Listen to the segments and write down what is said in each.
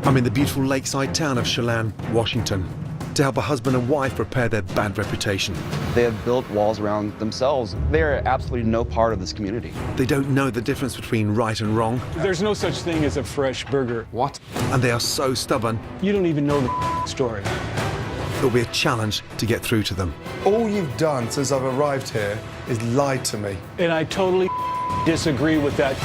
I'm in the beautiful lakeside town of Chelan, Washington, to help a husband and wife repair their bad reputation. They have built walls around themselves. They are absolutely no part of this community. They don't know the difference between right and wrong. There's no such thing as a fresh burger. What? And they are so stubborn, You don't even know the story. it'll be a challenge to get through to them. All you've done since I've arrived here is lied to me. And I totally disagree with that.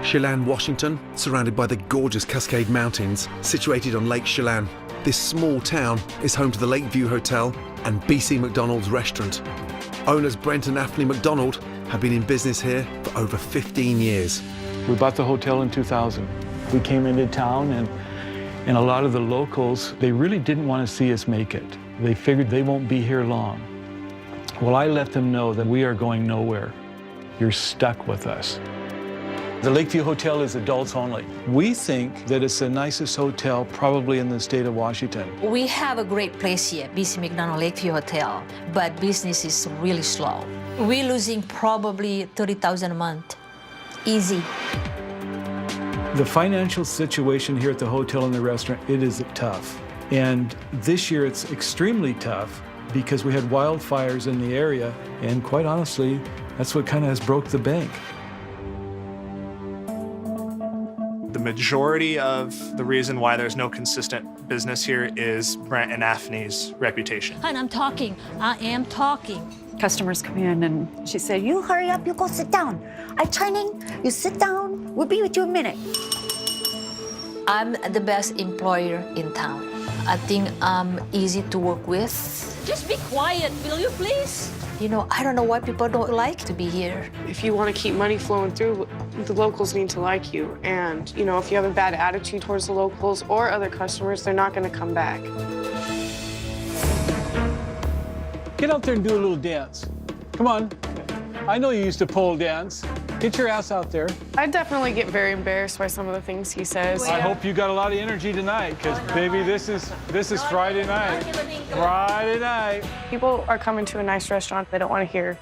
Chelan, Washington, surrounded by the gorgeous Cascade Mountains, situated on Lake Chelan. This small town is home to the Lakeview Hotel and BC McDonald's restaurant. Owners Brent and Afni McDonald have been in business here for over 15 years. We bought the hotel in 2000. We came into town and a lot of the locals, they really didn't want to see us make it. They figured they won't be here long. Well, I let them know that we are going nowhere. You're stuck with us. The Lakeview Hotel is adults only. We think that it's the nicest hotel probably in the state of Washington. We have a great place here, BC McDonald Lakeview Hotel, but business is really slow. We're losing probably $30,000 a month, easy. The financial situation here at the hotel and the restaurant, it is tough. And this year it's extremely tough because we had wildfires in the area, and quite honestly, that's what kind of has broke the bank. The majority of the reason why there's no consistent business here is Brent and Afni's reputation. And I am talking. Customers come in and she said, "You hurry up, you go sit down. I'm turning, you sit down, we'll be with you in a minute." I'm the best employer in town. I think I'm easy to work with. Just be quiet, will you please? You know, I don't know why people don't like to be here. If you want to keep money flowing through, the locals need to like you. And, you know, if you have a bad attitude towards the locals or other customers, they're not going to come back. Get out there and do a little dance. Come on. I know you used to pole dance. Get your ass out there. I definitely get very embarrassed by some of the things he says. I hope you got a lot of energy tonight, because baby, this is Friday night. Friday night. People are coming to a nice restaurant. They don't want to hear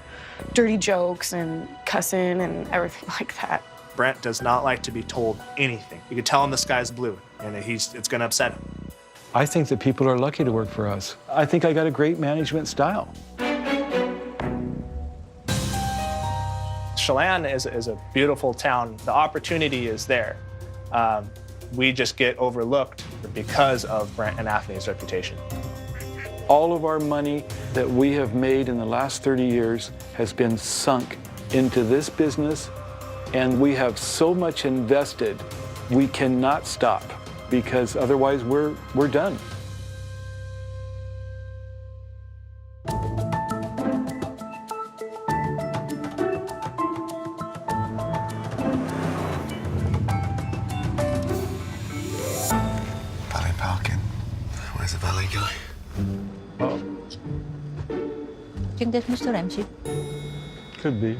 dirty jokes and cussing and everything like that. Brent does not like to be told anything. You can tell him the sky's blue, and it's going to upset him. I think that people are lucky to work for us. I think I got a great management style. Chelan is a beautiful town. The opportunity is there. We just get overlooked because of Brent and Afni's reputation. All of our money that we have made in the last 30 years has been sunk into this business, and we have so much invested, we cannot stop, because otherwise we're done. Valet parking. Where's the valet guy? Oh, Think that's Mr. Ramsey. could be.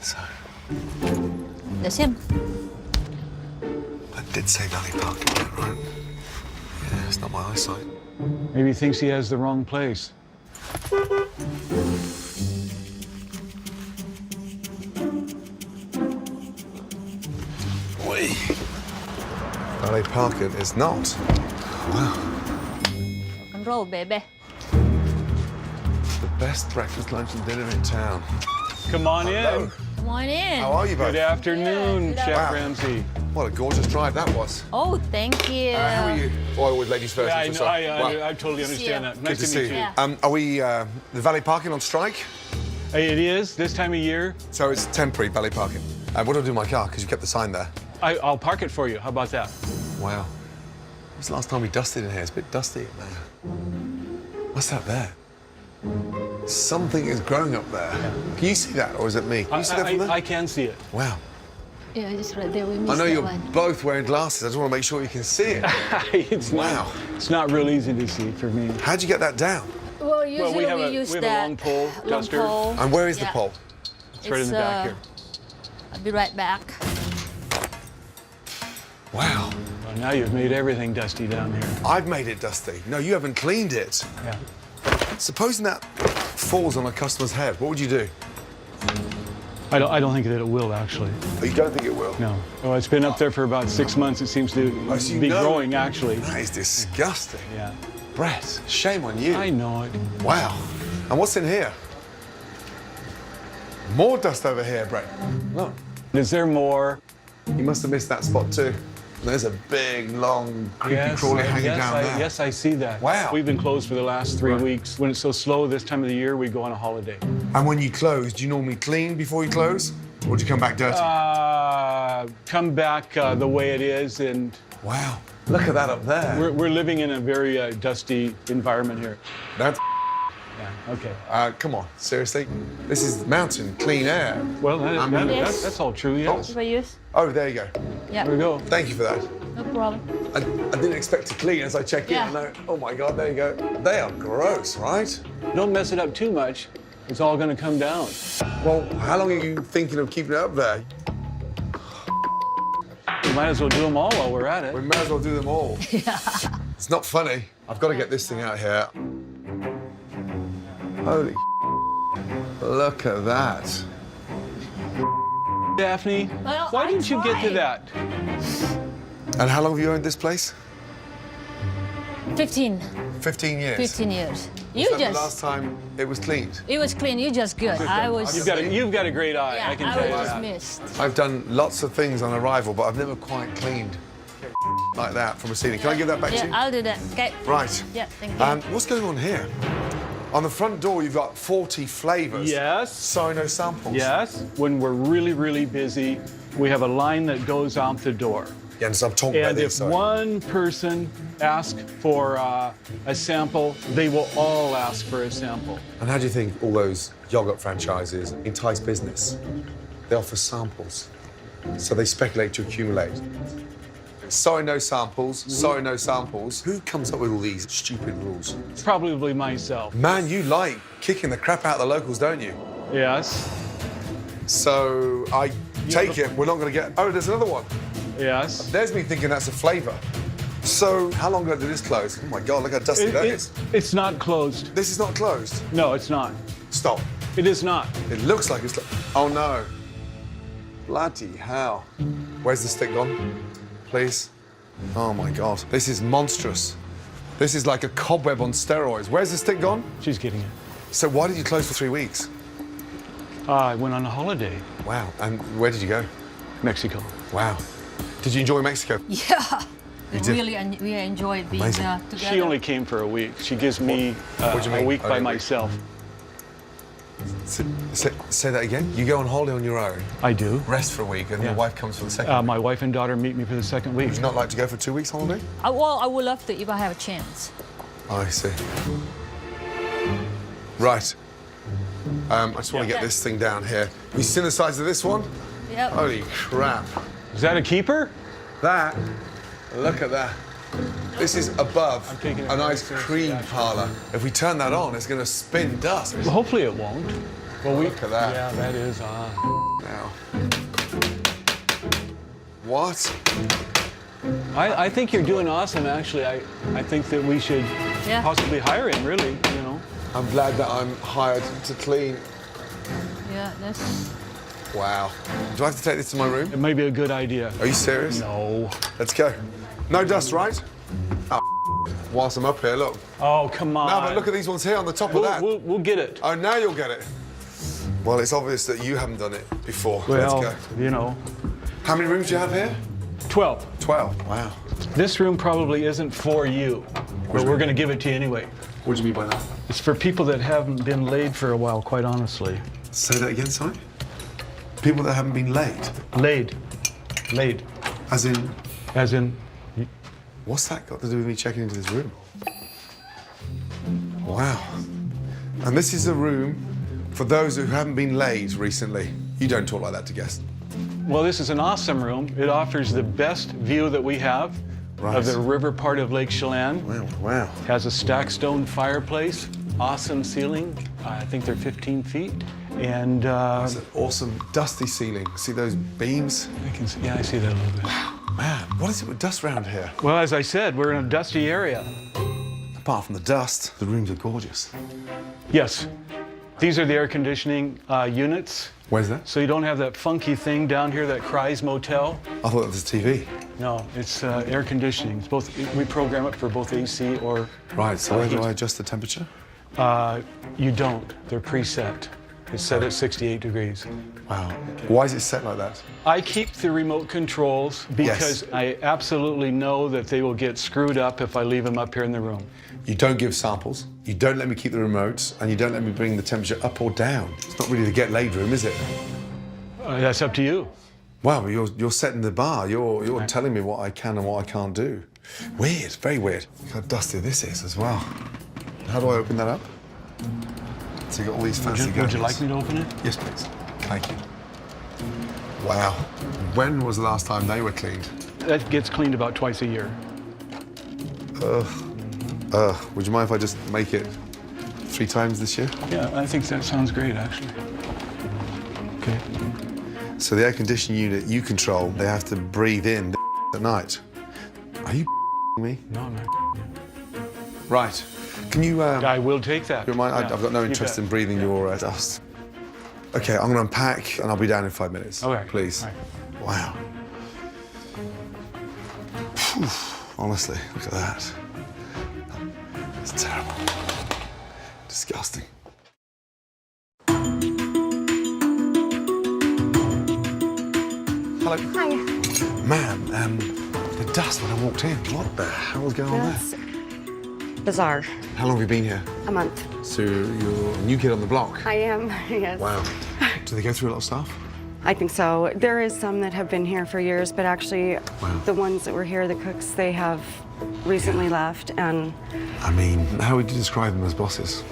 So, That's him. I did say valet parking, right? Yeah, it's not my eyesight. Maybe he thinks he has the wrong place. Oi. Valet parking is not. Wow. Rock and roll, baby. The best breakfast, lunch, and dinner in town. Come on in. Come on in. How are you both? Good afternoon, Good Chef Wow. Ramsey. What a gorgeous drive that was. Oh, thank you. How are you? Oh, always ladies first. Yeah, I I'm know, sorry. Wow. I totally understand that. Good Nice to to see meet you. you. Yeah. Are we the valet parking on strike? It is this time of year. So it's temporary valet parking. What do I do with my car? Because you kept the sign there. I'll park it for you. How about that? Wow. When's the last time we dusted in here? It's a bit dusty in there. What's that there? Something is growing up there. Can you see that, or is it me? Can you see that from there? I can see it. Wow. Yeah, just right there. We missed I know that you're one. both wearing glasses. I just want to make sure you can see it. Wow. It's not real easy to see for me. How'd you get that down? Well, usually we use have a that long pole, long duster. pole. And where is the Yeah. pole? It's right in the back here. I'll be right back. Wow. Well, now you've made everything dusty down here. I've made it dusty. No, you haven't cleaned it. Yeah. Supposing that falls on a customer's head, what would you do? I don't think that it will, actually. Oh, you don't think it will? No. Well, it's been up there for about 6 months. It seems to Oh, so you be know- growing, actually. That is disgusting. Yeah. Brett, shame on you. I know it. Wow. And what's in here? More dust over here, Brett. Look, Is there more? you must have missed that spot too. There's a big, long, creepy crawly hanging down there. Yes, I see that. Wow. We've been closed for the last 3 Right. weeks. When it's so slow this time of the year, we go on a holiday. And when you close, do you normally clean before you close? Or do you come back dirty? Come back the way it is, and Wow. Look at that up there. we're living in a very dusty environment here. That's Yeah, okay. come on, seriously? This is mountain, clean air. Well, I mean- that's all true, yes. If I use? Oh, there you go. Yeah. There we go. Thank you for that. No problem. I didn't expect to clean as I check in. Yeah. I know, oh my God, there you go. They are gross, right? Don't mess it up too much. It's all going to come down. Well, how long are you thinking of keeping it up there? We might as well do them all while we're at We it. may as well do them all. Yeah. It's not funny. I've got to get this thing out here. Holy look at that. Daphne, Well, why I didn't you get to tried. that? And how long have you owned this place? 15 15 years. years. Was You that the just, last time it was cleaned? it was clean. You just good. I was, You've got a great eye, yeah, I can I tell you was just that. missed. I've done lots of things on arrival, but I've never quite cleaned like that from a ceiling. Can I give that back to Yeah, you? I'll do that. Okay. Right. Yeah, thank you. What's going on here? On the front door, you've got 40 flavors. Yes. So no samples. Yes. When we're really, really busy, we have a line that goes out the door. Yeah, and so I'm talking about And this. if sorry. one person asks for a sample, they will all ask for a sample. And how do you think all those yogurt franchises entice business? They offer samples. So they speculate to accumulate. Sorry, no samples. Sorry, no samples. Who comes up with all these stupid rules? Probably myself. Man, you like kicking the crap out of the locals, don't you? Yes. So I take it we're not going to get... Oh, there's another one. Yes. There's me thinking that's a flavour. So how long ago did this close? Oh, my God, look how dusty that is. It's not closed. This is not closed. No, it's not. Stop. It is not. It looks like it's... Oh, no. Bloody hell. Where's the stick gone? Please. Oh, my God. This is monstrous. This is like a cobweb on steroids. Where's the stick gone? She's getting it. So why did you close for 3 weeks? I went on a holiday. Wow. And where did you go? Mexico. Wow. Did you enjoy Mexico? Yeah. We did? really enjoyed being Amazing. together. She only came for a week. She gives me What do you a mean? week by Only a week? myself. Say that again. You go on holiday on your own, I do. rest for a week, and your Yeah. wife comes for the second. My wife and daughter meet me for the second week. Would you not like to go for 2 weeks holiday? Well, I would love to if I have a chance. I see. Right. I just want to get this thing down here. You seen the size of this one? Yep. Holy crap. Is that a keeper? That, look at that. This is above I'm taking it an very ice seriously, cream actually. parlor. If we turn that on, it's going to spin dust. Well, hopefully it won't. Well, Look at that. Yeah, that is. Now. What? I think you're doing awesome, actually. I think that we should Yeah. possibly hire him, really, you know. I'm glad that I'm hired to clean. Yeah, that's. Wow. Do I have to take this to my room? It may be a good idea. Are you serious? No. Let's go. No dust, right? Oh, whilst I'm up here, look. Oh, come on. No, but look at these ones here on the top of that. We'll get it. Oh, now you'll get it. Well, it's obvious that you haven't done it before. Well, Let's go. you know, How many rooms do you have here? 12. 12. Wow. This room probably isn't for you, but we're going to give it to you anyway. What do you mean by that? It's for people that haven't been laid for a while, quite honestly. Say that again, sorry? People that haven't been laid. Laid. Laid. As in, As in, what's that got to do with me checking into this room? Wow. And this is a room for those who haven't been laid recently. You don't talk like that to guests. well, this is an awesome room. It offers the best view that we have Right. of the river part of Lake Chelan. Wow, wow. Has a stacked stone fireplace, awesome ceiling. I think they're 15 feet. And That's an awesome dusty ceiling. See those beams? I can see, yeah, I see that a little bit. Man, what is it with dust around here? Well, as I said, we're in a dusty area. Apart from the dust, the rooms are gorgeous. Yes, these are the air conditioning units. Where's that? So you don't have that funky thing down here that cries motel. I thought that was TV. No, it's air conditioning. It's both. We program it for both AC or. Right, so where do I adjust the temperature? You don't. They're preset. It's set at 68 degrees. Wow. Why is it set like that? I keep the remote controls because I absolutely know that they will get screwed up if I leave them up here in the room. You don't give samples, you don't let me keep the remotes, and you don't let me bring the temperature up or down. It's not really the get laid room, is it? That's up to you. Wow, but you're setting the bar. You're telling me what I can and what I can't do. Weird, very weird. Look how dusty this is as well. How do I open that up? So you got all these fancy Would you like me to open it? Yes, please. Thank you. Wow. When was the last time they were cleaned? That gets cleaned about twice a year. Would you mind if I just make it 3 times this year? Yeah, I think that sounds great, actually. Okay. So the air conditioning unit you control, they have to breathe in at night. Are you me? No, I'm not. Right. Can you... I will take that. you mind? Yeah, I've got no you interest bet. in breathing your dust. Okay, I'm going to unpack and I'll be down in 5 minutes. Okay. Please. All right. Wow. Phew. Honestly, look at that. It's terrible. Disgusting. Hello. Hi. Man, the dust when I walked in. What the hell is going on That's bizarre. there? How long have you been here? A month. So you're a new kid on the block? I am, yes. Wow. Do they go through a lot of stuff? I think so. There is some that have been here for years, but actually Wow. the ones that were here, the cooks, they have recently left. And I mean, how would you describe them as bosses?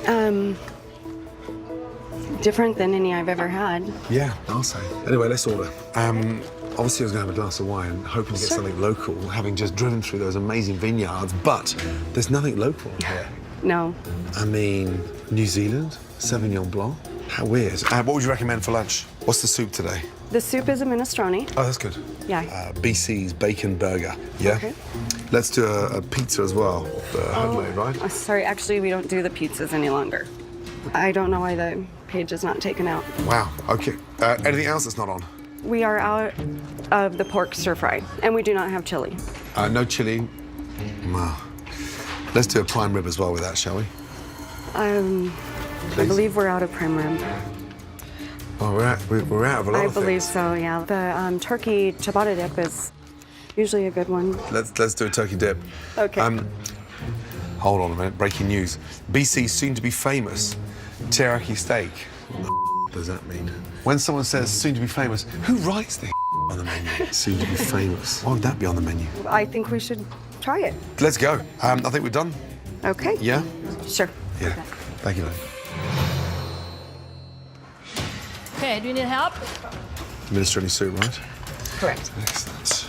different than any I've ever had. Yeah, I'll say. Anyway, let's order. Obviously I was going to have a glass of wine, hoping to get something local, having just driven through those amazing vineyards, but there's nothing local here. No. I mean, New Zealand, Sauvignon Blanc. How weird. What would you recommend for lunch? What's the soup today? The soup is a minestrone. Oh, that's good. Yeah. BC's bacon burger. Yeah? Okay. Let's do a pizza as well. Homemade, right? Sorry, actually, we don't do the pizzas any longer. I don't know why the page is not taken out. Wow, okay. Anything else that's not on? We are out of the pork stir fry, and we do not have chili. No chili. No. Let's do a prime rib as well with that, shall we? I believe we're out of prime rib. Oh, we're out of a lot I of believe things. so, yeah. The turkey ciabatta dip is usually a good one. Let's do a turkey dip. Okay. Hold on a minute. Breaking news. BC's soon to be famous teriyaki steak. What does that mean? When someone says soon to be famous, who writes the on the menu? Soon to be famous. Why would that be on the menu? I think we should try it. Let's go. I think we're done. Okay. Yeah? Sure. Yeah. Thank you, lady. Okay, do you need help? Minestrone soup, right? Correct. Excellent.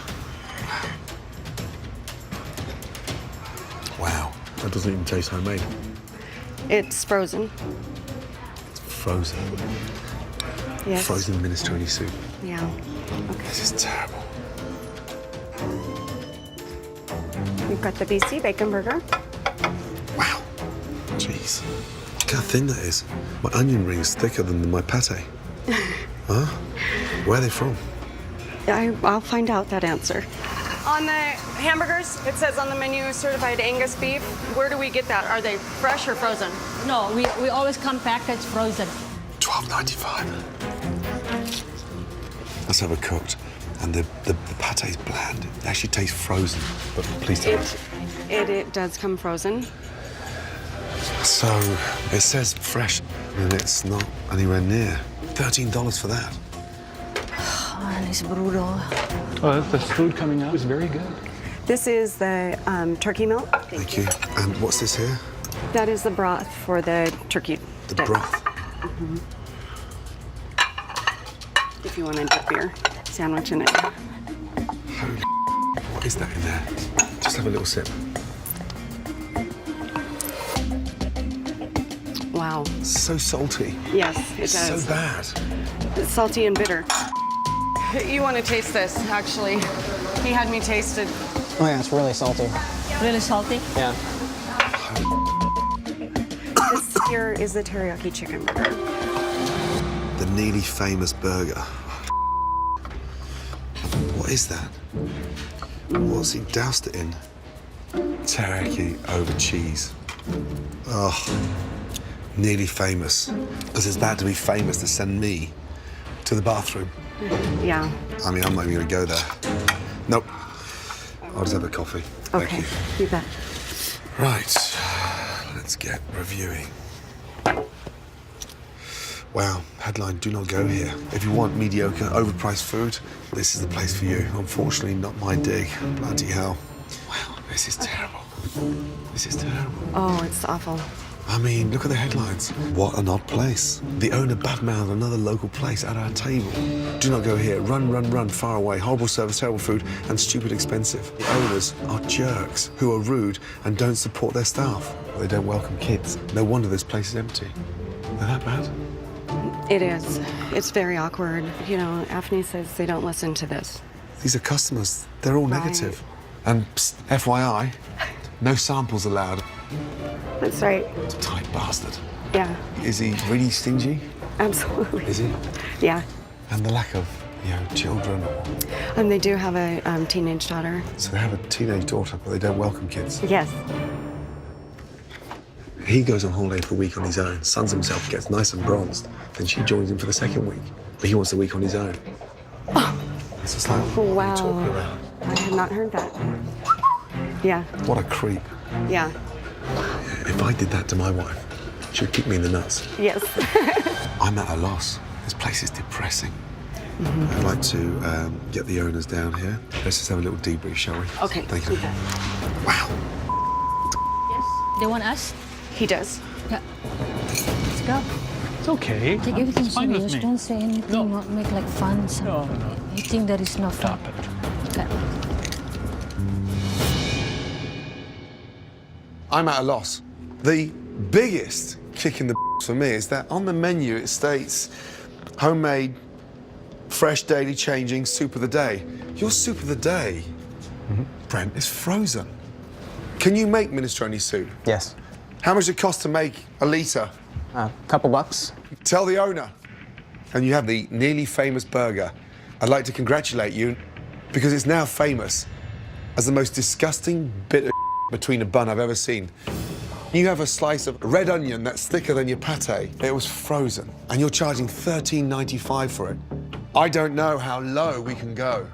Wow. That doesn't even taste homemade. It's frozen. It's frozen. Yes. Frozen minestrone soup. Yeah. Okay. This is terrible. We've got the BC bacon burger. Wow. Jeez. Look how thin that is. My onion ring's thicker than my pate. Huh? Where are they from? I'll find out that answer. On the hamburgers, it says on the menu certified Angus beef. Where do we get that? Are they fresh or frozen? No, we always come packaged frozen. $12.95. Let's have a cooked. And the pate's bland. It actually tastes frozen. But please tell me. It does come frozen. So it says fresh, and it's not anywhere near. $13 for that. Oh, it's brutal. Oh, the food coming out is very good. This is the turkey milk. Thank you. And what's this here? That is the broth for the turkey. The dip. broth. If you want to dip your sandwich in it. Holy what is that in there? Just have a little sip. Wow. Wow. So salty. Yes, it does. So bad. It's salty and bitter. You want to taste this, actually. He had me taste it. Oh yeah, it's really salty. Really salty? Yeah. This here is the teriyaki chicken burger. The nearly famous burger. What is that? What's he doused it in? Teriyaki over cheese. Oh, nearly famous. Because it's bad to be famous to send me to the bathroom. Yeah. I mean, I'm not even going to go there. Nope. I'll just have a coffee. Thank Okay, you. you bet. Right. Let's get reviewing. Wow, headline, do not go here. If you want mediocre, overpriced food, this is the place for you. Unfortunately, not my dig. Bloody hell. Wow, this is terrible. This is terrible. Oh, it's awful. I mean, look at the headlines. What an odd place. The owner badmouthed another local place at our table. Do not go here. Run, run, run, far away. Horrible service, terrible food, and stupid expensive. The owners are jerks who are rude and don't support their staff. They don't welcome kids. No wonder this place is empty. They're that bad? It is. It's very awkward. You know, Afni says they don't listen to this. These are customers. They're all Right. negative. And psst, FYI, no samples allowed. That's right. Tight bastard. Yeah, Is he really stingy? absolutely. Is he? Yeah. And the lack of, children. And they do have a teenage daughter. So they have a teenage daughter, but they don't welcome kids. Yes. He goes on holiday for a week on his own, suns himself, gets nice and bronzed. Then she joins him for the second week. But he wants a week on his own. It's just like, what are you Wow. talking about? I had not heard that. Yeah. What a creep. Yeah. If I did that to my wife, she would kick me in the nuts. Yes. I'm at a loss. This place is depressing. I'd like to get the owners down here. Let's just have a little debrief, shall we? Okay. Thank you. Wow. They want us? He does. Yeah. Let's go. It's okay. Take everything It's fine with serious. me. Don't say anything. No. Not make like fun. No, no. You think that is not fun. Stop it. Okay. I'm at a loss. The biggest kick in the for me is that on the menu it states homemade, fresh, daily changing soup of the day. Your soup of the day, Brent, is frozen. Can you make minestrone soup? Yes. How much does it cost to make a litre? Couple bucks. Tell the owner. And you have the nearly famous burger. I'd like to congratulate you because it's now famous as the most disgusting bit of between a bun I've ever seen. You have a slice of red onion that's thicker than your pate. It was frozen, and you're charging $13.95 for it. I don't know how low we can go.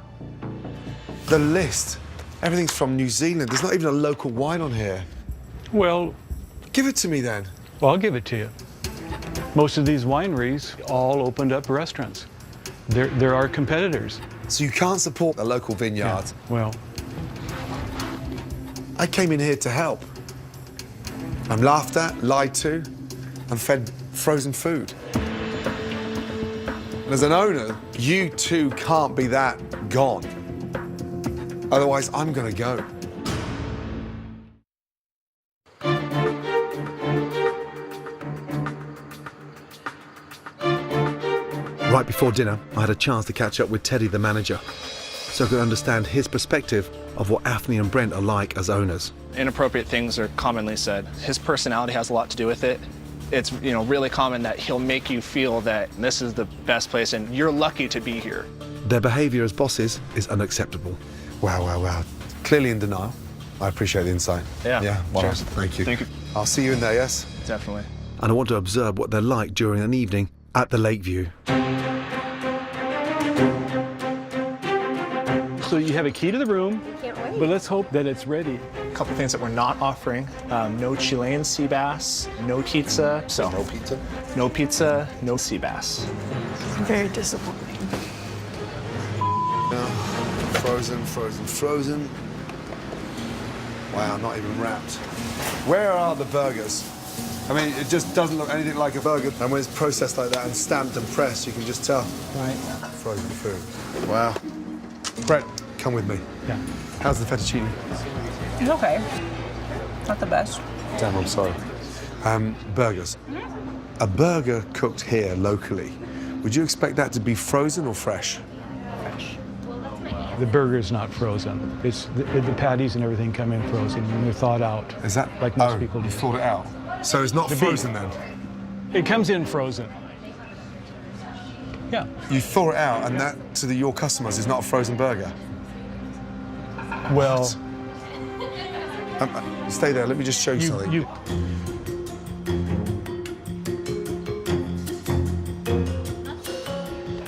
The list, everything's from New Zealand. There's not even a local wine on here. Well, Give it to me then. I'll give it to you. Most of these wineries all opened up restaurants. There are competitors. So you can't support the local vineyard. Well, I came in here to help. I'm laughed at, lied to, and fed frozen food. And as an owner, you too can't be that gone. Otherwise, I'm gonna go. Right before dinner, I had a chance to catch up with Teddy, the manager, so I could understand his perspective of what Afni and Brent are like as owners. Inappropriate things are commonly said. His personality has a lot to do with it. It's really common that he'll make you feel that this is the best place and you're lucky to be here. Their behaviour as bosses is unacceptable. Wow, wow, wow. Clearly in denial. I appreciate the insight. Yeah, Yeah, well, sure. thank you. Thank you. I'll see you in there, yes? Definitely. And I want to observe what they're like during an evening at the Lakeview. so you have a key to the room, but let's hope that it's ready. A couple things that we're not offering: no Chilean sea bass, no pizza. So No pizza? no pizza, no sea bass. Very disappointing. No. Frozen, frozen, frozen. Wow, not even wrapped. Where are the burgers? I mean, it just doesn't look anything like a burger. And when it's processed like that and stamped and pressed, you can just tell. Right. Frozen food. Wow. Brett, come with me. Yeah. How's the fettuccine? It's okay. Not the best. Damn, I'm sorry. Burgers. A burger cooked here locally, would you expect that to be frozen or fresh? The burger's not frozen. It's the patties and everything come in frozen and they're thawed out. Is that like most people do? You thawed it out. So it's not The frozen beef. then? It comes in frozen. Yeah. You thaw it out, and that to your customers is not a frozen burger. Well, Stay there. Let me just show you something.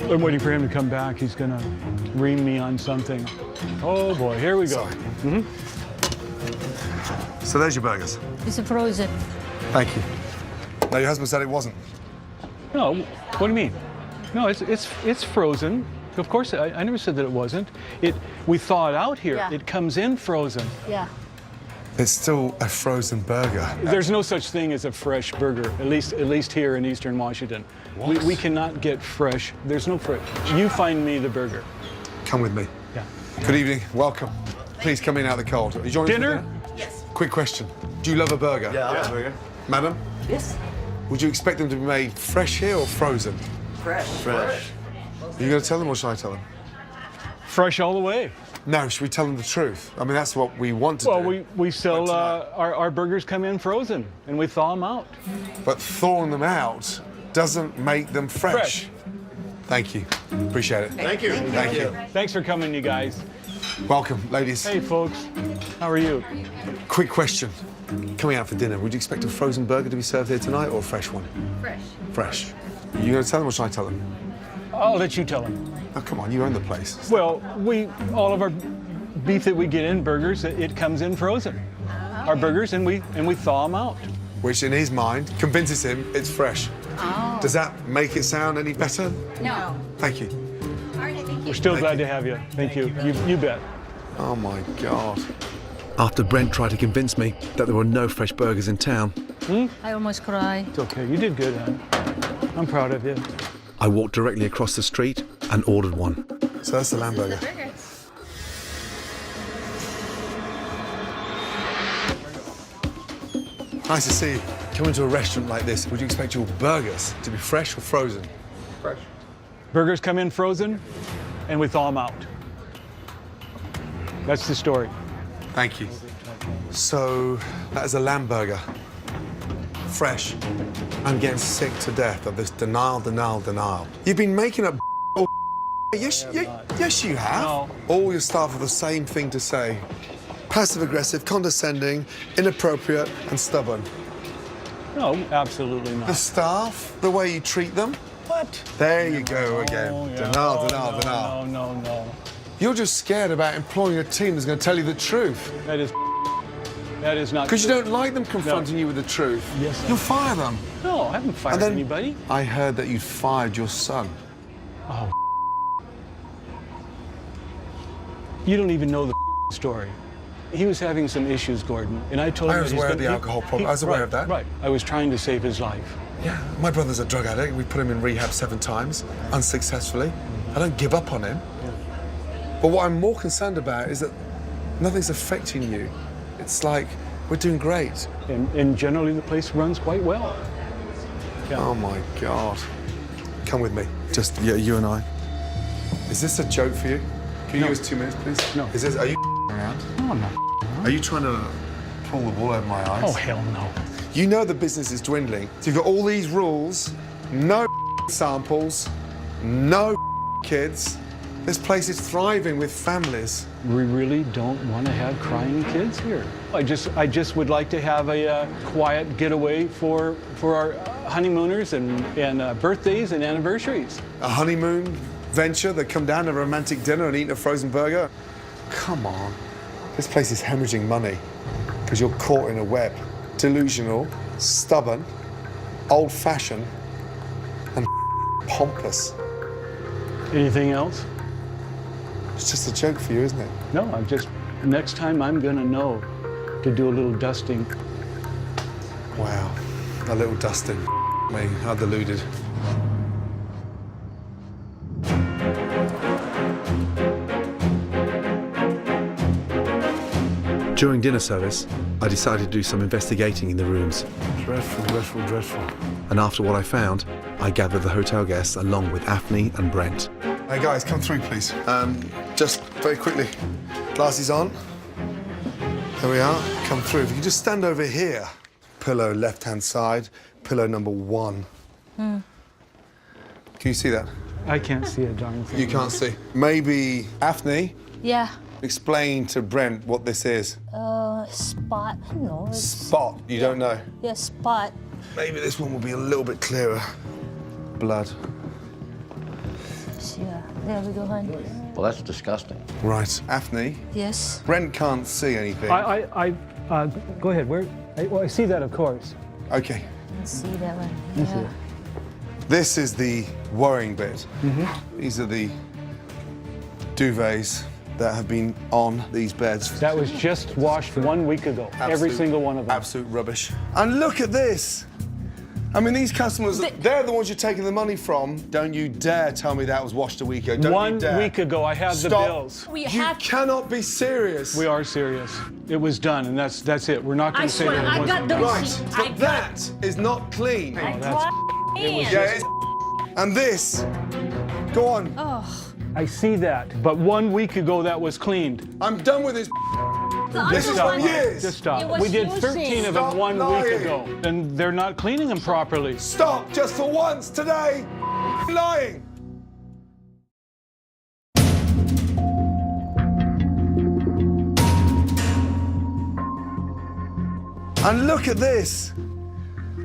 I'm waiting for him to come back. He's gonna ream me on something. Oh boy, here we go. Sorry. So there's your burgers. It's frozen. Thank you. No, your husband said it wasn't. No, what do you mean? No, it's frozen. Of course, I never said that it wasn't. We thaw it out here. Yeah. It comes in frozen. Yeah. It's still a frozen burger. There's no such thing as a fresh burger, at least here in Eastern Washington. We cannot get fresh. There's no fresh. You find me the burger. Come with me. Yeah. Good evening. Welcome. Please come in out of the cold. Are you joining us for Dinner? Yes. Quick question. Do you love a burger? Yeah, I love a burger. Madam? Yes. Would you expect them to be made fresh here or frozen? Fresh. Fresh. Are you going to tell them or should I tell them? Fresh all the way. No, should we tell them the truth? I mean, that's what we want to do. Well, we sell, our burgers come in frozen and we thaw them out. But thawing them out doesn't make them fresh. Thank you. Appreciate it. Thank you. Thank you. Thanks for coming, you guys. Welcome, ladies. Hey, folks. How are you? Quick question. Coming out for dinner, would you expect a frozen burger to be served here tonight or a fresh one? Fresh. Fresh. Are you going to tell them or should I tell them? I'll let you tell them. Oh, come on, you own the place. Well, all of our beef that we get in burgers, it comes in frozen. Our burgers, and we thaw them out. Which, in his mind, convinces him it's fresh. Oh. Does that make it sound any better? No. Thank you. All right, thank you. We're still Thank glad you. to have you. Thank you. You bet. Oh, my God. After Brent tried to convince me that there were no fresh burgers in town, I almost cried. It's okay. You did good, hon. I'm proud of you. I walked directly across the street and ordered one. So that's the lamb burger. Nice to see you. Coming to a restaurant like this, would you expect your burgers to be fresh or frozen? Fresh. Burgers come in frozen, and we thaw them out. That's the story. Thank you. So that is a lamb burger. Fresh. I'm getting sick to death of this denial. You've been making up Yes, you have. No. All your staff have the same thing to say. Passive-aggressive, condescending, inappropriate, and stubborn. No, absolutely The not. staff, the way you treat them. What? There you go again. Oh, yeah. Denial. No. You're just scared about employing a team that's going to tell you the truth. That is not Because you true. don't like them confronting you with the truth. Yes, I You'll do. fire them. No, I haven't fired And then anybody. I heard that you'd fired your son. Oh. You don't even know the story. He was having some issues, Gordon, and I told him I was that he's aware of gonna- the alcohol problem. I was aware of that. Right. I was trying to save his life. Yeah, my brother's a drug addict. We put him in rehab 7 times, unsuccessfully. I don't give up on him. But what I'm more concerned about is that nothing's affecting you. It's like we're doing great. And generally the place runs quite well. Yeah. Oh my God. Come with me. Just you and I. Is this a joke for you? Can you give us 2 minutes, please? No. Are you around? No, I'm not. Are you trying to pull the wool over my eyes? Oh, hell no. You know the business is dwindling. So you've got all these rules, no samples, no kids. This place is thriving with families. We really don't want to have crying kids here. I just would like to have a quiet getaway for our honeymooners and birthdays and anniversaries. A honeymoon venture, they come down to a romantic dinner and eat a frozen burger. Come on. This place is hemorrhaging money because you're caught in a web. Delusional, stubborn, old-fashioned, and pompous. Anything else? It's just a joke for you, isn't it? No, next time I'm gonna know to do a little dusting. Wow, a little dusting. Me, how deluded. During dinner service, I decided to do some investigating in the rooms. Dreadful, dreadful, dreadful. And after what I found, I gathered the hotel guests along with Afni and Brent. Hey guys, come through, please. Just very quickly. Glasses on. There we are. Come through. If you can just stand over here. Pillow left-hand side. Pillow number 1. Can you see that? I can't see a darn thing. You can't see. Maybe Afni, Yeah. explain to Brent what this is. Spot. No. Spot. You don't know. Yeah, spot. Maybe this one will be a little bit clearer. Blood. Yeah. There we go, honey. Well, that's disgusting. Right. Afni, Yes. Brent can't see anything. Go ahead. Where? I see that, of course. Okay. Let's see that one. Let's see Yeah. it. This is the worrying bit. These are the duvets that have been on these beds. That was just washed 1 week ago. Every Absolute- single one of them. Absolute rubbish. And look at this. I mean, these customers, they're the ones you're taking the money from. Don't you dare tell me that was washed a week ago. Don't 1 you dare. week ago, I have the Stop. bills. We You have. cannot be serious. We are serious. It was done, and that's it. We're not going I to say swear, that it I wasn't got done. those. Right, I but that is not clean. Yeah, it's and this. Go on. I see that, but 1 week ago that was cleaned. I'm done with this. This is Stop. from years. Just stop. It was We did using. 13 of them Stop 1 lying. week ago, and they're not cleaning them properly. Stop just for once today. Lying. And look at this.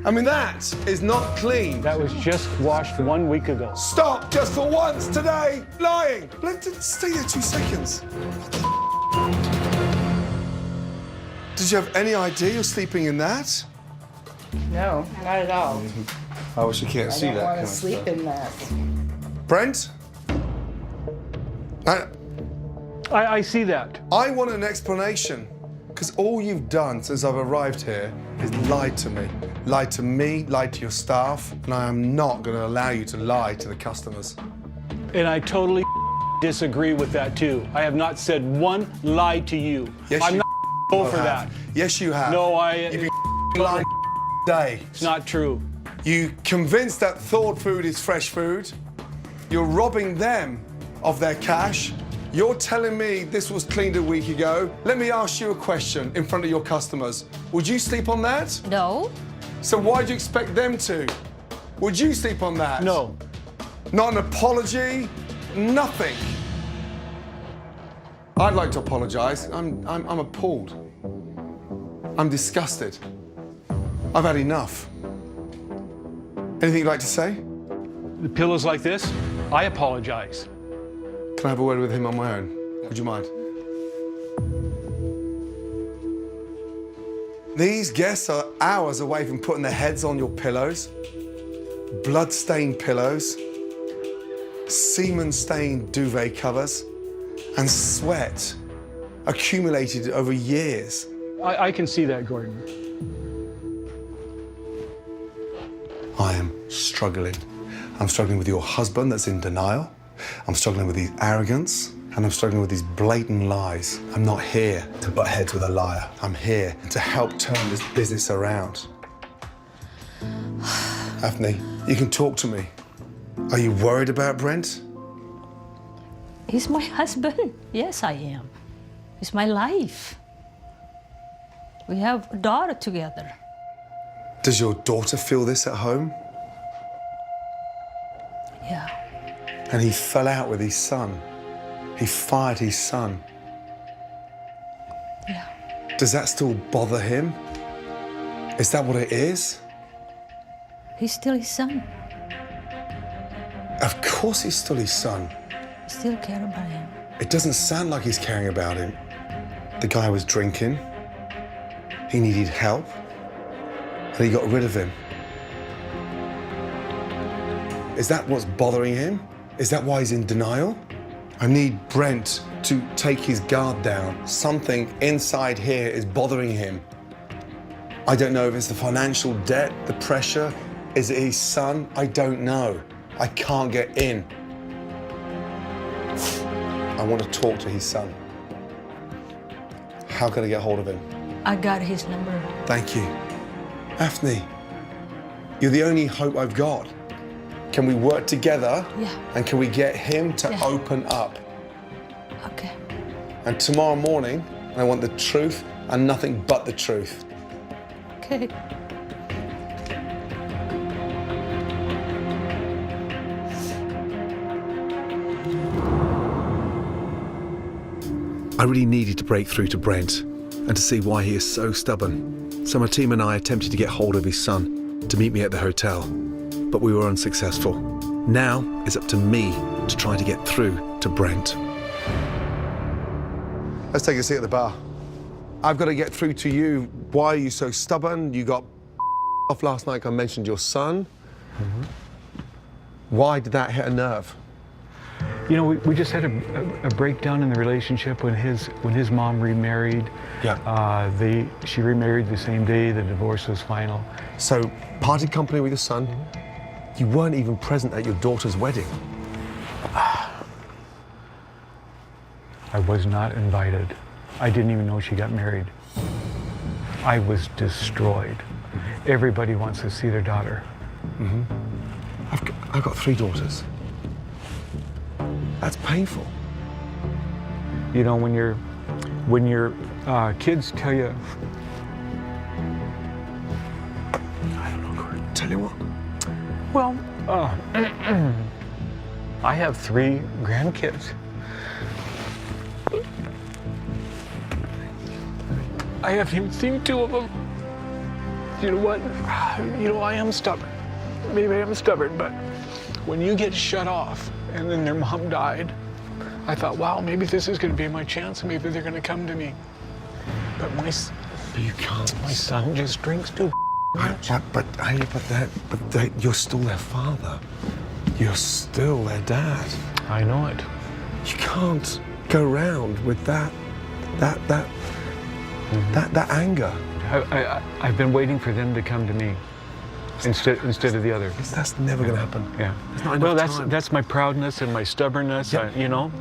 I mean, that is not clean. That was just washed 1 week ago. Stop just for once today. Lying. Stay there 2 seconds. Did you have any idea you're sleeping in that? No, not at all. I wish you can't see I don't that. want to sleep in that. Brent? I see that. I want an explanation, because all you've done since I've arrived here is lied to me. Lied to me, lied to your staff, and I am not going to allow you to lie to the customers. And I totally disagree with that, too. I have not said one lie to you. Yes, I'm you not over that. Yes, you have. No, You've been lying day. it's not true. You convinced that thawed food is fresh food. You're robbing them of their cash. You're telling me this was cleaned a week ago. Let me ask you a question in front of your customers. Would you sleep on that? No. So why do you expect them to? Would you sleep on that? No. Not an apology? Nothing. I'd like to apologize. I'm appalled. I'm disgusted. I've had enough. Anything you'd like to say? The pillows like this, I apologize. Can I have a word with him on my own? Would you mind? These guests are hours away from putting their heads on your pillows. Blood-stained pillows, semen-stained duvet covers, and sweat accumulated over years. I can see that, Gordon. I am struggling. I'm struggling with your husband that's in denial. I'm struggling with his arrogance. And I'm struggling with these blatant lies. I'm not here to butt heads with a liar. I'm here to help turn this business around. Afni, you can talk to me. Are you worried about Brent? He's my husband. Yes, I am. It's my life. We have a daughter together. Does your daughter feel this at home? Yeah. And he fell out with his son. He fired his son. Yeah. Does that still bother him? Is that what it is? He's still his son. Of course he's still his son. I still care about him. It doesn't sound like he's caring about him. The guy was drinking. He needed help. And he got rid of him. Is that what's bothering him? Is that why he's in denial? I need Brent to take his guard down. Something inside here is bothering him. I don't know if it's the financial debt, the pressure. Is it his son? I don't know. I can't get in. I want to talk to his son. How can I get hold of him? I got his number. Thank you. Afni, you're the only hope I've got. Can we work together? Yeah. And can we get him to open up? Okay. And tomorrow morning, I want the truth and nothing but the truth. Okay. I really needed to break through to Brent and to see why he is so stubborn. So my team and I attempted to get hold of his son to meet me at the hotel, but we were unsuccessful. Now it's up to me to try to get through to Brent. Let's take a seat at the bar. I've got to get through to you. Why are you so stubborn? You got off last night. I mentioned your son. Why did that hit a nerve? You know, we just had a breakdown in the relationship when his mom remarried. Yeah. She remarried the same day the divorce was final. So, parted company with your son. You weren't even present at your daughter's wedding. I was not invited. I didn't even know she got married. I was destroyed. Everybody wants to see their daughter. I've got 3 daughters. That's painful. You know, when your kids tell you, I don't know, Corey. Tell you what. well, I have 3 grandkids. I haven't even seen 2 of them. You know what? You know, I am stubborn. Maybe I am stubborn, but when you get shut off and then their mom died, I thought, wow, maybe this is going to be my chance. Maybe they're going to come to me. But You can't. my son just drinks too much. But you're still their father. You're still their dad. I know it. You can't go around with that anger. I've been waiting for them to come to me instead of the other. That's never going to happen. Yeah. There's not Well, enough time. that's my proudness and my stubbornness. Yeah. You know.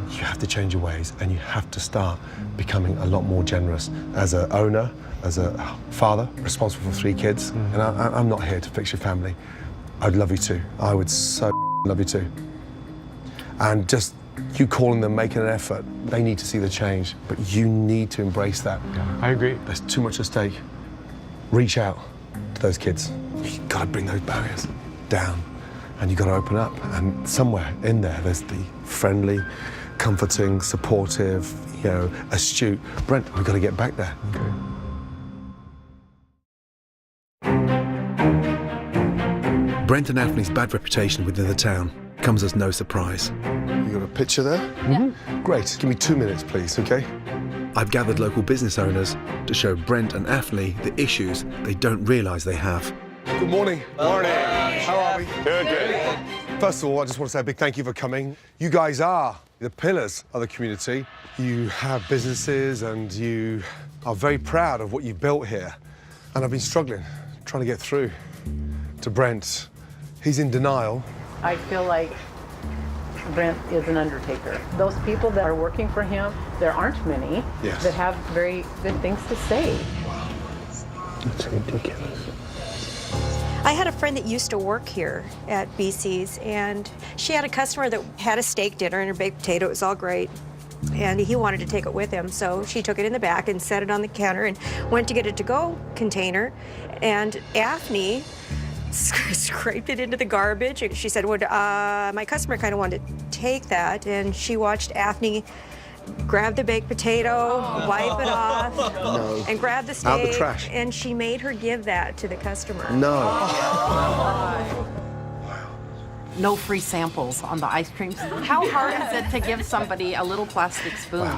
You have to change your ways, and you have to start becoming a lot more generous as an owner, as a father responsible for 3 kids. And I'm not here to fix your family. I'd love you to. I would so love you to. And just you calling them, making an effort, they need to see the change. But you need to embrace that. Yeah, I agree. There's too much at stake. Reach out to those kids. You've got to bring those barriers down, and you've got to open up. And somewhere in there, there's the friendly, comforting, supportive, astute Brent. We've got to get back there. Okay. Brent and Afni's bad reputation within the town comes as no surprise. You got a picture there? Great. Give me 2 minutes, please, okay? I've gathered local business owners to show Brent and Afni the issues they don't realise they have. Good morning. Morning. How are we? Good. First of all, I just want to say a big thank you for coming. You guys are the pillars of the community. You have businesses and you are very proud of what you've built here. And I've been struggling, trying to get through to Brent. He's in denial. I feel like Brent is an undertaker. Those people that are working for him, there aren't many that have very good things to say. That's ridiculous. I had a friend that used to work here at BC's, and she had a customer that had a steak dinner and a baked potato. It was all great. And he wanted to take it with him, so she took it in the back and set it on the counter and went to get a to-go container. And Afni scraped it into the garbage. And she said, well, my customer kind of wanted to take that. And she watched Afni grab the baked potato, wipe it off, and grab the steak. Out the trash. And she made her give that to the customer. No. No free samples on the ice creams. How hard is it to give somebody a little plastic spoon?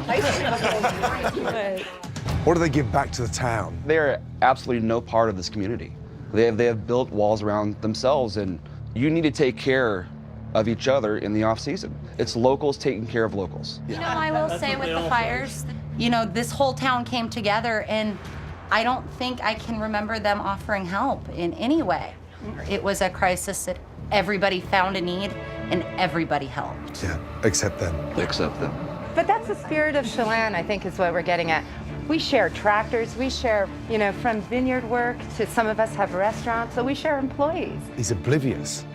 What do they give back to the town? They're absolutely no part of this community. They have built walls around themselves, and you need to take care of each other in the off-season. It's locals taking care of locals. You know, I will say with the fires, this whole town came together, and I don't think I can remember them offering help in any way. It was a crisis that everybody found a need, and everybody helped. Yeah, except them. Except them. But that's the spirit of Chelan, I think, is what we're getting at. We share tractors, we share, you know, from vineyard work to some of us have restaurants, so we share employees. He's oblivious.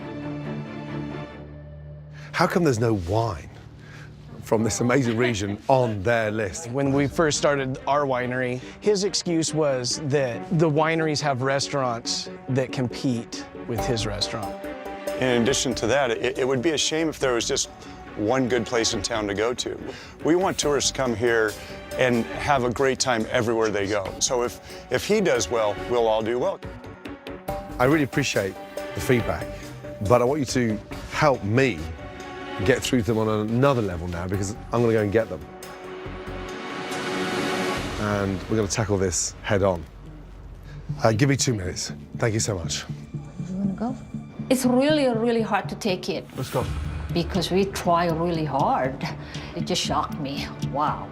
How come there's no wine from this amazing region on their list? When we first started our winery, his excuse was that the wineries have restaurants that compete with his restaurant. In addition to that, it would be a shame if there was just one good place in town to go to. We want tourists to come here and have a great time everywhere they go. So if he does well, we'll all do well. I really appreciate the feedback, but I want you to help me get through to them on another level now, because I'm going to go and get them. And we're going to tackle this head on. Give me 2 minutes. Thank you so much. You want to go? It's really, really hard to take it. Let's go. Because we try really hard. It just shocked me. Wow.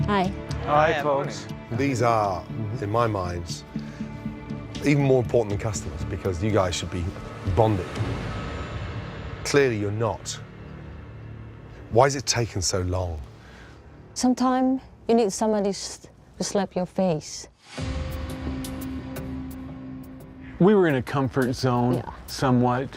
Hi. Hi, folks. These are, in my mind, even more important than customers, because you guys should be bonded. Clearly, you're not. Why has it taken so long? Sometimes you need somebody to slap your face. We were in a comfort zone, somewhat,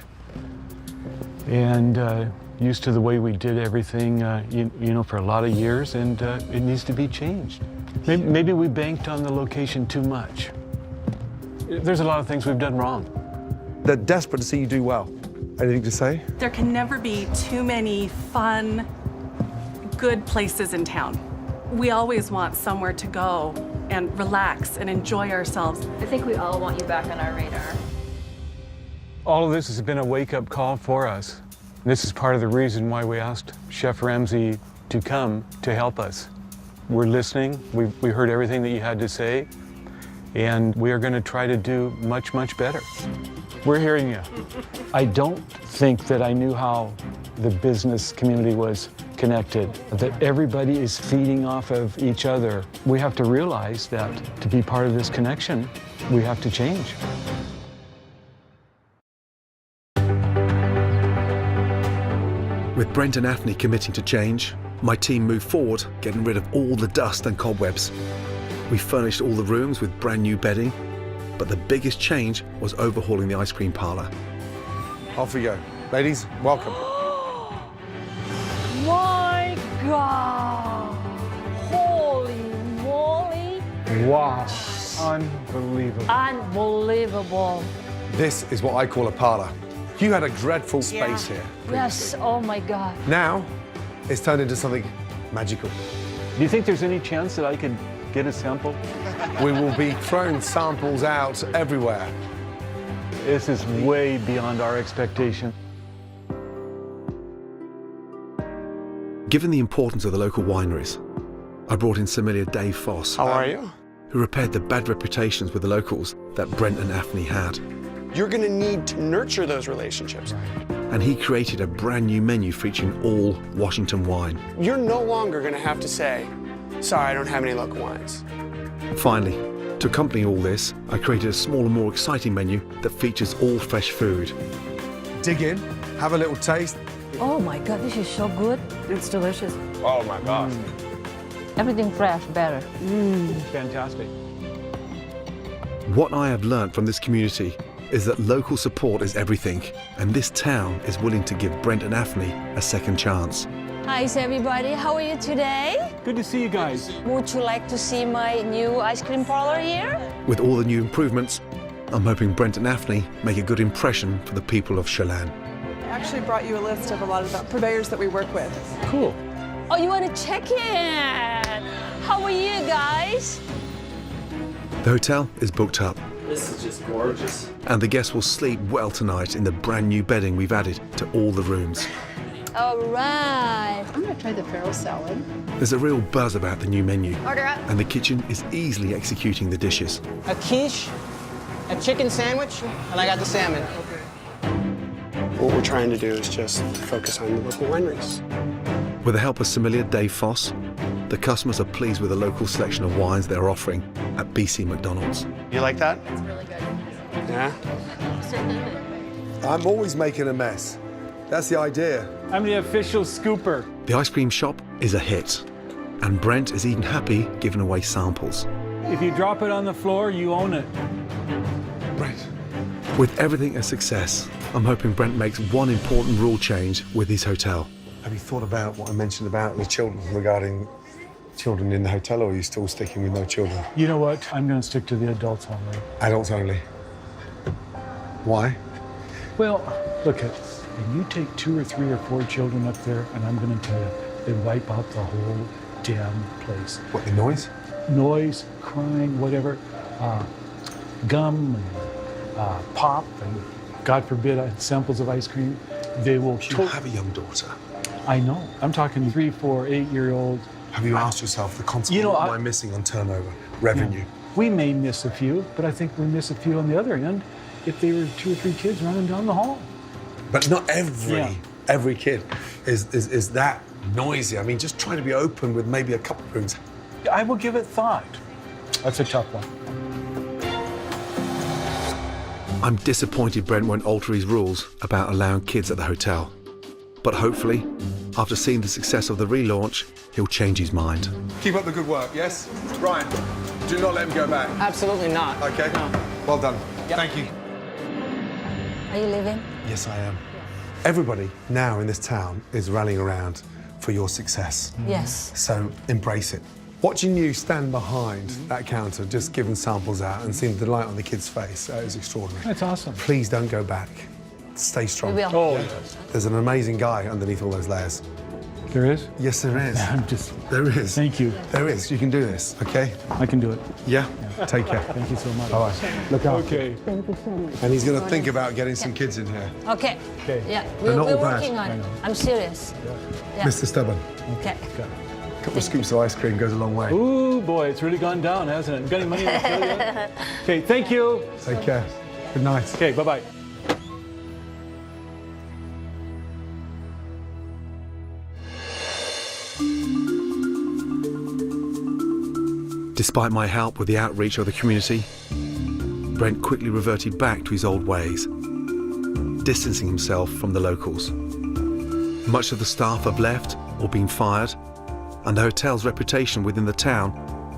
and used to the way we did everything, you know, for a lot of years, and it needs to be changed. Maybe we banked on the location too much. There's a lot of things we've done wrong. They're desperate to see you do well. Anything to say? There can never be too many fun, good places in town. We always want somewhere to go and relax and enjoy ourselves. I think we all want you back on our radar. All of this has been a wake-up call for us. This is part of the reason why we asked Chef Ramsay to come to help us. We're listening. We heard everything that you had to say, and we are going to try to do much, much better. We're hearing you. I don't think that I knew how the business community was connected, that everybody is feeding off of each other. We have to realize that to be part of this connection, we have to change. With Brent and Afni committing to change, my team moved forward, getting rid of all the dust and cobwebs. We furnished all the rooms with brand new bedding, but the biggest change was overhauling the ice cream parlor. Off we go. Ladies, welcome. My God! Holy moly! Wow, unbelievable. Unbelievable. This is what I call a parlor. You had a dreadful space here. Yes, oh my God. Now, it's turned into something magical. Do you think there's any chance that I could get a sample? We will be throwing samples out everywhere. This is way beyond our expectation. Given the importance of the local wineries, I brought in sommelier Dave Foss. How are you? Who repaired the bad reputations with the locals that Brent and Afni had. You're going to need to nurture those relationships. And he created a brand new menu featuring all Washington wine. You're no longer going to have to say, sorry, I don't have any local wines. Finally, to accompany all this, I created a smaller, more exciting menu that features all fresh food. Dig in, have a little taste. Oh my God, this is so good. It's delicious. Oh my gosh. Everything fresh, better. Fantastic. What I have learned from this community is that local support is everything, and this town is willing to give Brent and Afni a second chance. Hi everybody, how are you today? Good to see you guys. Would you like to see my new ice cream parlor here? With all the new improvements, I'm hoping Brent and Afni make a good impression for the people of Chelan. I actually brought you a list of a lot of the purveyors that we work with. Cool. Oh, you want to check in? How are you guys? The hotel is booked up, This is just gorgeous. and the guests will sleep well tonight in the brand new bedding we've added to all the rooms. All right. I'm gonna try the farro salad. There's a real buzz about the new menu, Order up. and the kitchen is easily executing the dishes. A quiche, a chicken sandwich, and I got the salmon. What we're trying to do is just focus on the local wineries. With the help of sommelier Dave Foss, the customers are pleased with the local selection of wines they're offering at BC McDonald's. You like that? It's really good. Yeah? I'm always making a mess. That's the idea. I'm the official scooper. The ice cream shop is a hit, and Brent is even happy giving away samples. If you drop it on the floor, you own it. Brent. With everything a success, I'm hoping Brent makes one important rule change with his hotel. Have you thought about what I mentioned about the children regarding children in the hotel, or are you still sticking with no children? You know what? I'm going to stick to the adults only. Adults only. Why? Well, look at, and you take 2 or 3 or 4 children up there, and I'm going to tell you, they wipe out the whole damn place. What, the noise? Noise, crying, whatever, gum, and, pop, and God forbid, samples of ice cream. They will. You have a young daughter. I know. I'm talking 3, 4, 8-year-old. Have you asked yourself the consequence? You know, what am I missing on turnover, revenue? Yeah, we may miss a few, but I think we miss a few on the other end if they were 2 or 3 kids running down the hall. But not every kid is that noisy. I mean, just trying to be open with maybe a couple of rooms. I will give it thought. That's a tough one. I'm disappointed Brent won't alter his rules about allowing kids at the hotel. But hopefully, after seeing the success of the relaunch, he'll change his mind. Keep up the good work, yes? Ryan, do not let him go back. Absolutely not. Okay? No. Well done. Yep. Thank you. Are you leaving? Yes, I am. Everybody now in this town is rallying around for your success. Yes. So embrace it. Watching you stand behind that counter, just giving samples out and seeing the light on the kid's face, that is extraordinary. That's awesome. Please don't go back. Stay strong. We will. Oh, There's an amazing guy underneath all those layers. there is? Yes, there is. I'm just, There is. thank you. There is. You can do this, okay? I can do it. Yeah? Take care. Thank you so much. All right. Look out. Okay. Thank you so much. And he's going to think about getting some kids in here. Okay. Okay. Yeah, They're not we're all bad. working on it. I'm serious. Yeah. Mr. Stubborn, Okay. a couple of scoops of ice cream goes a long way. Ooh, boy, it's really gone down, hasn't it? Got any money in the till yet? Okay, thank you. Take care. Good night. Okay, bye-bye. Despite my help with the outreach of the community, Brent quickly reverted back to his old ways, distancing himself from the locals. Much of the staff have left or been fired, and the hotel's reputation within the town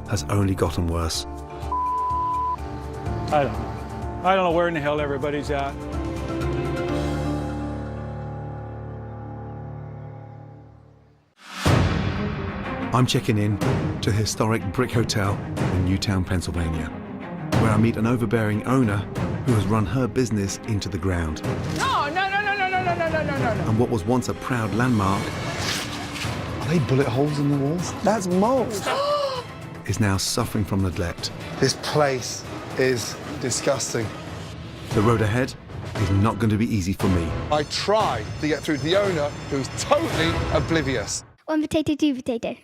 has only gotten worse. I don't know. I don't know where in the hell everybody's at. I'm checking in to the historic Brick Hotel in Newtown, Pennsylvania, where I meet an overbearing owner who has run her business into the ground. No. And what was once a proud landmark Are they bullet holes in the walls? That's mold. is now suffering from neglect. This place is disgusting. The road ahead is not going to be easy for me. I tried to get through to the owner, who's totally oblivious. One potato, 2 potato.